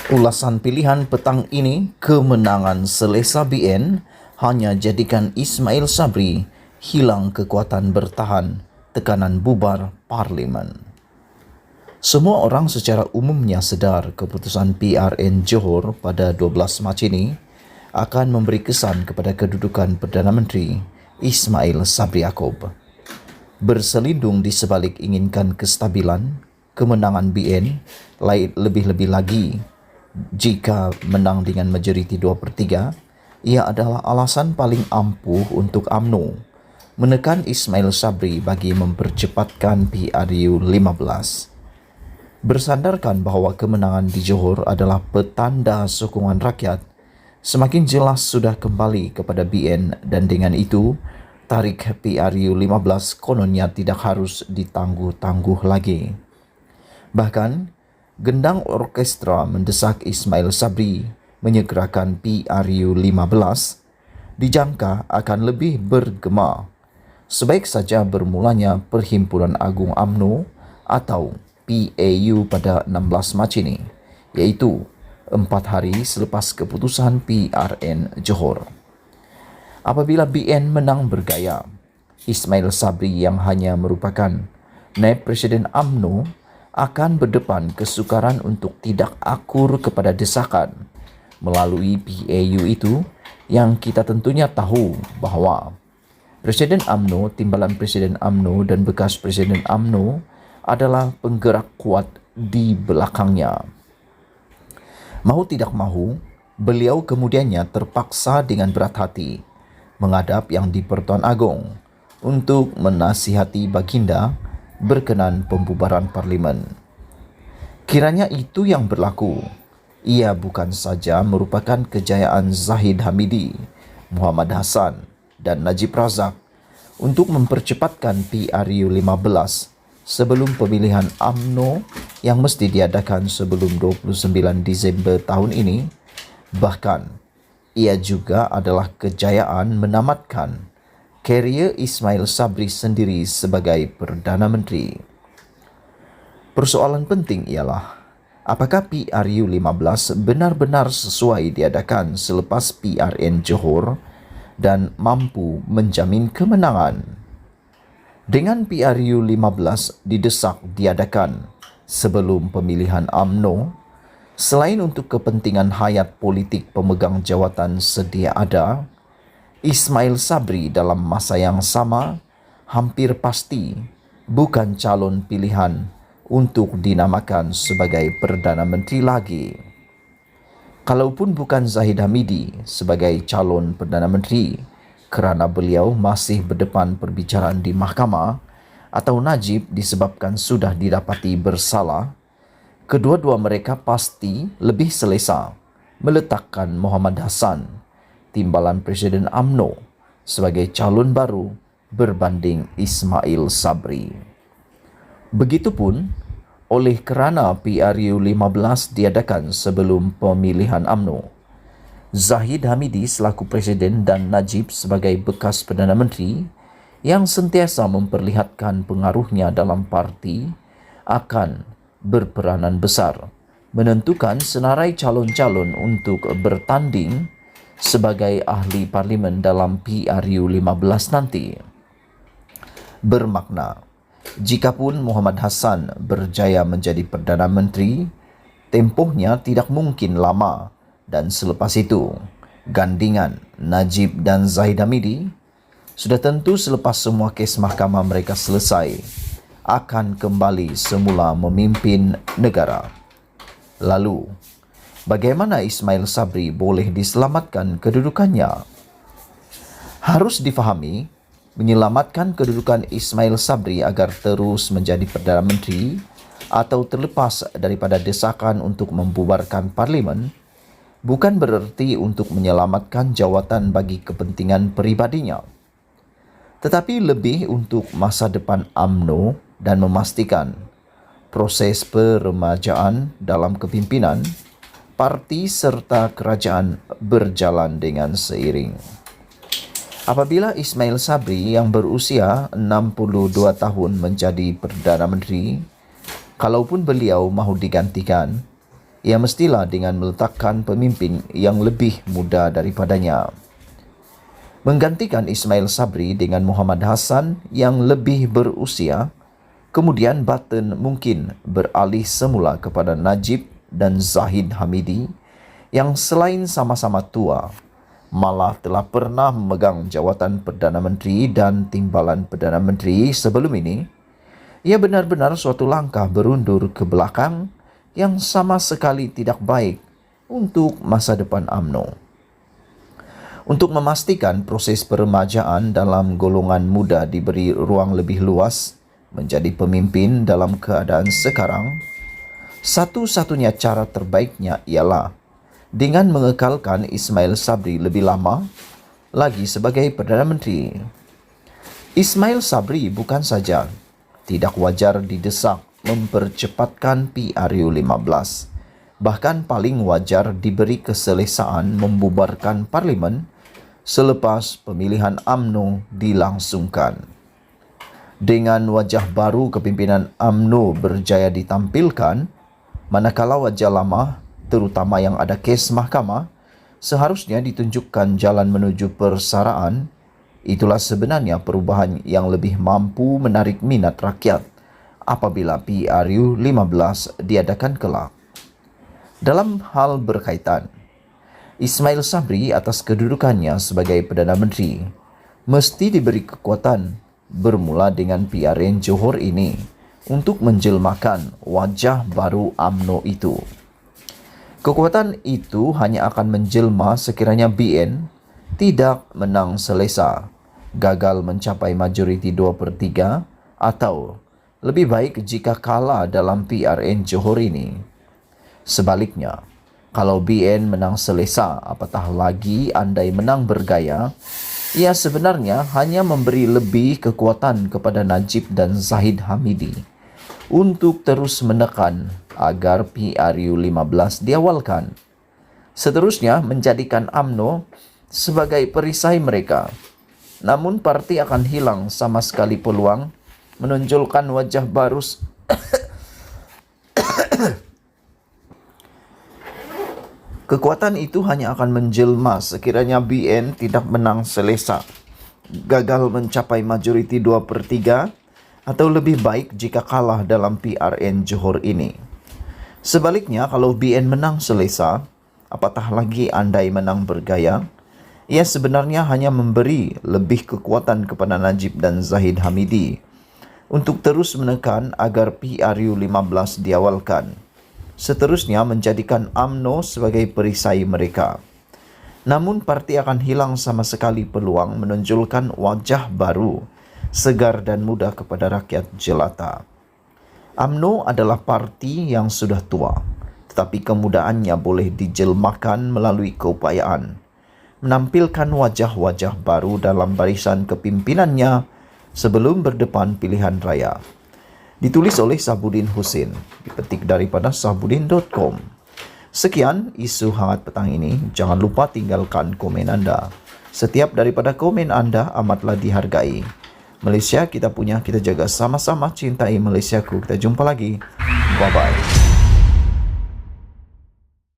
Ulasan pilihan petang ini, kemenangan selesa BN hanya jadikan Ismail Sabri hilang kekuatan bertahan, tekanan bubar Parlimen. Semua orang secara umumnya sedar keputusan PRN Johor pada 12 Mac ini akan memberi kesan kepada kedudukan Perdana Menteri Ismail Sabri Yaakob. Berselindung di sebalik inginkan kestabilan, kemenangan BN lebih-lebih lagi jika menang dengan majoriti 2/3, ia adalah alasan paling ampuh untuk UMNO menekan Ismail Sabri bagi mempercepatkan PRU 15. Bersandarkan bahawa kemenangan di Johor adalah petanda sokongan rakyat, semakin jelas sudah kembali kepada BN dan dengan itu, tarik PRU 15 kononnya tidak harus ditangguh-tangguh lagi. Bahkan, gendang orkestra mendesak Ismail Sabri menyegerakan PRU 15 dijangka akan lebih bergema. Sebaik saja bermulanya Perhimpunan Agung UMNO atau PAU pada 16 Mac ini, iaitu 4 hari selepas keputusan PRN Johor. Apabila BN menang bergaya, Ismail Sabri yang hanya merupakan naib Presiden UMNO akan berdepan kesukaran untuk tidak akur kepada desakan melalui PAU itu yang kita tentunya tahu bahawa Presiden UMNO, Timbalan Presiden UMNO dan bekas Presiden UMNO adalah penggerak kuat di belakangnya. Mahu tidak mahu, beliau kemudiannya terpaksa dengan berat hati menghadap Yang di-Pertuan Agong untuk menasihati baginda berkenan pembubaran Parlimen. Kiranya itu yang berlaku. Ia bukan saja merupakan kejayaan Zahid Hamidi, Muhammad Hassan dan Najib Razak untuk mempercepatkan PRU 15 sebelum pemilihan UMNO yang mesti diadakan sebelum 29 Disember tahun ini. Bahkan, ia juga adalah kejayaan menamatkan karier Ismail Sabri sendiri sebagai Perdana Menteri. Persoalan penting ialah, apakah PRU 15 benar-benar sesuai diadakan selepas PRN Johor dan mampu menjamin kemenangan? Dengan PRU 15 didesak diadakan sebelum pemilihan UMNO, selain untuk kepentingan hayat politik pemegang jawatan sedia ada, Ismail Sabri dalam masa yang sama hampir pasti bukan calon pilihan untuk dinamakan sebagai Perdana Menteri lagi. Kalaupun bukan Zahid Hamidi sebagai calon Perdana Menteri kerana beliau masih berdepan perbicaraan di mahkamah atau Najib disebabkan sudah didapati bersalah, kedua-dua mereka pasti lebih selesa meletakkan Muhammad Hassan, Timbalan Presiden UMNO, sebagai calon baru berbanding Ismail Sabri. Begitupun, oleh kerana PRU 15 diadakan sebelum pemilihan UMNO, Zahid Hamidi selaku Presiden dan Najib sebagai bekas Perdana Menteri yang sentiasa memperlihatkan pengaruhnya dalam parti akan berperanan besar menentukan senarai calon-calon untuk bertanding sebagai ahli parlimen dalam PRU 15 nanti. Bermakna, jikapun Muhammad Hassan berjaya menjadi Perdana Menteri, tempohnya tidak mungkin lama dan selepas itu, gandingan Najib dan Zahid Hamidi sudah tentu selepas semua kes mahkamah mereka selesai akan kembali semula memimpin negara. Lalu, bagaimana Ismail Sabri boleh diselamatkan kedudukannya? Harus difahami, menyelamatkan kedudukan Ismail Sabri agar terus menjadi Perdana Menteri atau terlepas daripada desakan untuk membubarkan Parlimen bukan bererti untuk menyelamatkan jawatan bagi kepentingan peribadinya, tetapi lebih untuk masa depan UMNO dan memastikan proses peremajaan dalam kepimpinan parti serta kerajaan berjalan dengan seiring. Apabila Ismail Sabri yang berusia 62 tahun menjadi Perdana Menteri, kalaupun beliau mahu digantikan, ia mestilah dengan meletakkan pemimpin yang lebih muda daripadanya. Menggantikan Ismail Sabri dengan Muhammad Hassan yang lebih berusia, kemudian Button mungkin beralih semula kepada Najib dan Zahid Hamidi yang selain sama-sama tua, malah telah pernah memegang jawatan Perdana Menteri dan Timbalan Perdana Menteri sebelum ini. Ia benar-benar suatu langkah berundur ke belakang yang sama sekali tidak baik untuk masa depan UMNO. Untuk memastikan proses peremajaan dalam golongan muda diberi ruang lebih luas menjadi pemimpin dalam keadaan sekarang, satu-satunya cara terbaiknya ialah dengan mengekalkan Ismail Sabri lebih lama lagi sebagai Perdana Menteri. Ismail Sabri bukan saja tidak wajar didesak mempercepatkan PRU15, bahkan paling wajar diberi keselesaan membubarkan parlimen selepas pemilihan UMNO dilangsungkan. Dengan wajah baru kepimpinan UMNO berjaya ditampilkan, manakala wajah lama, terutama yang ada kes mahkamah, seharusnya ditunjukkan jalan menuju persaraan. Itulah sebenarnya perubahan yang lebih mampu menarik minat rakyat apabila PRU 15 diadakan kelak. Dalam hal berkaitan, Ismail Sabri atas kedudukannya sebagai Perdana Menteri mesti diberi kekuatan bermula dengan PRN Johor ini untuk menjelmakan wajah baru UMNO itu. Kekuatan itu hanya akan menjelma sekiranya BN tidak menang selesa, gagal mencapai majoriti 2/3 atau lebih baik jika kalah dalam PRN Johor ini. Sebaliknya, kalau BN menang selesa, apatah lagi andai menang bergaya, ia sebenarnya hanya memberi lebih kekuatan kepada Najib dan Zahid Hamidi untuk terus menekan agar PRU 15 diawalkan. Seterusnya menjadikan UMNO sebagai perisai mereka. Namun parti akan hilang sama sekali peluang menonjolkan wajah baru Kekuatan itu hanya akan menjelma sekiranya BN tidak menang selesa, gagal mencapai majoriti 2/3 atau lebih baik jika kalah dalam PRN Johor ini. Sebaliknya, kalau BN menang selesa, apatah lagi andai menang bergaya, ia sebenarnya hanya memberi lebih kekuatan kepada Najib dan Zahid Hamidi untuk terus menekan agar PRU 15 diawalkan. Seterusnya menjadikan UMNO sebagai perisai mereka. Namun parti akan hilang sama sekali peluang menonjolkan wajah baru, segar dan muda kepada rakyat jelata. UMNO adalah parti yang sudah tua, tetapi kemudaannya boleh dijelmakan melalui keupayaan, menampilkan wajah-wajah baru dalam barisan kepimpinannya sebelum berdepan pilihan raya. Ditulis oleh Sahbudin Husin, dipetik daripada sahbudin.com. Sekian isu hangat petang ini. Jangan lupa tinggalkan komen Anda. Setiap daripada komen Anda amatlah dihargai. Malaysia kita punya, kita jaga sama-sama, cintai Malaysiaku. Kita jumpa lagi. Bye-bye.